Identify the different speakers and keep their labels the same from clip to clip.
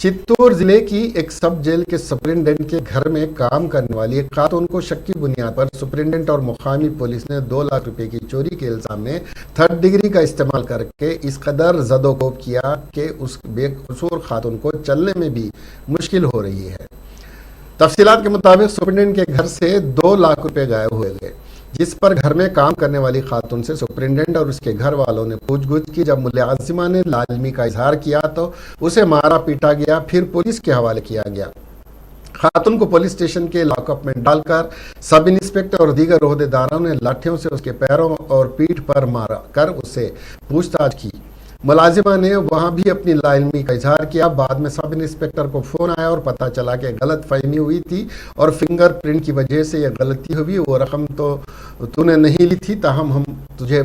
Speaker 1: चित्तौड़ जिले की एक सब जेल के सुपरिटेंडेंट के घर में काम करने वाली एक खातून को शक की बुनियाद पर सुपरिटेंडेंट और मुकामी पुलिस ने 2 लाख रुपए की चोरी के इल्जाम में 3rd डिग्री का इस्तेमाल करके इस कदर जदोकोब किया कि उस बेकसूर खातून को चलने में भी मुश्किल हो रही है। तफसीलात के मुताबिक सुपरिटेंडेंट के घर से 2 लाख रुपए गायब हुए गए, जिस पर घर में काम करने वाली खातून से सुपरिटेंडेंट और उसके घर वालों ने पूछगछ की। जब मुलाजिमा ने लाजमी का इजहार किया तो उसे मारा पीटा गया, फिर पुलिस के हवाले किया गया। खातून को पुलिस स्टेशन के लॉकअप में डालकर सब इंस्पेक्टर और दीगर ओहदेदारों ने लाठियों से उसके पैरों और पीठ पर मारा कर उससे पूछताछ की। मुलाजिमा ने वहां भी अपनी लाइलमी का इजहार किया। बाद में सब इंस्पेक्टर को फोन आया और पता चला कि गलत फहमी हुई थी और फिंगरप्रिंट की वजह से यह गलती हुई। वो रकम तो तूने नहीं ली थी, ताहम हम तुझे,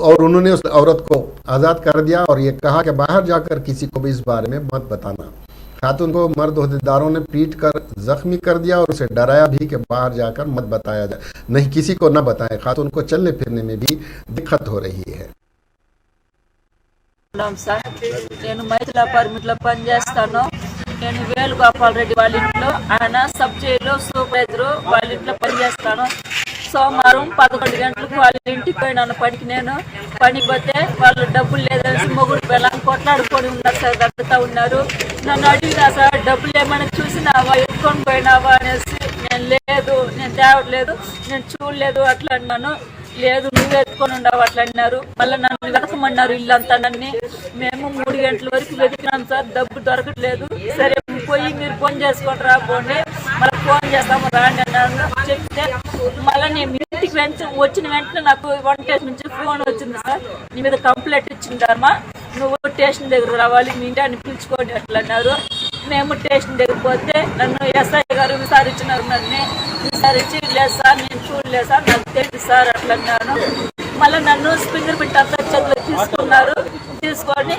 Speaker 1: और उन्होंने उस औरत को आज़ाद कर दिया और ये कहा कि बाहर जाकर किसी को भी इस बारे में मत बताना। खातून को मर्द ओहदेदारों ने पीट कर जख्मी कर दिया और उसे डराया भी कि बाहर जाकर मत बताया जाए, नहीं किसी को न बताएं। खातून को चलने फिरने में भी दिक्कत हो रही है।
Speaker 2: సార్ నేను మైతుల పర్మిట్లో పనిచేస్తాను। నేను వేణుగోపాల్ రెడ్డి వాళ్ళ ఇంట్లో, ఆయన సబ్ జైల్లో సూపర్వైజరు వాళ్ళ ఇంట్లో పనిచేస్తాను। సోమవారం 11 గంటలకు వాళ్ళ ఇంటికి పోయినాను పనికి। నేను పనికి పోతే వాళ్ళు డబ్బులు లేదనేసి మొగుడు పిల్లలు కొట్లాడుకొని ఉన్నారు సార్, దగ్గుతా ఉన్నారు। నన్ను అడిగినా సార్, డబ్బులు ఏమైనా చూసినావా, ఎత్తుకొని పోయినావా అనేసి, నేను లేదు, నేను తేవట్లేదు, నేను చూడలేదు అట్లా అన్నాను। లేదు నువ్వు ఎత్తుకొని ఉండవు అట్లా అన్నారు। మళ్ళీ నన్ను వెతకమన్నారు ఇల్లంతా నన్ను। మేము 3 గంటల వరకు వెతికినాం సార్, డబ్బు దొరకట్లేదు। సరే పోయి మీరు ఫోన్ చేసుకొని రాబోండి, మళ్ళీ ఫోన్ చేస్తాము రాండి అన్నారు। చెప్తే మళ్ళీ నేను ఇంటికి వచ్చిన వెంటనే నాకు 1 స్టేషన్ నుంచి ఫోన్ వచ్చింది సార్, నీ మీద కంప్లైంట్ ఇచ్చిందమ్మా, నువ్వు స్టేషన్ దగ్గర రావాలి, మీ ఇంటిని పిలుచుకోండి అట్లా అన్నారు। మేము స్టేషన్ దగ్గర పోతే నన్ను ఎస్ఐ గారు విచారించినారు। నన్ను విచారించి, లేదు సార్ నేను చూడలేదు సార్, నాకు తెలియదు సార్ అట్లా అన్నాను। మళ్ళీ నన్ను ఫింగర్ ప్రింట్ అంతా చేతిలో తీసుకున్నారు। తీసుకొని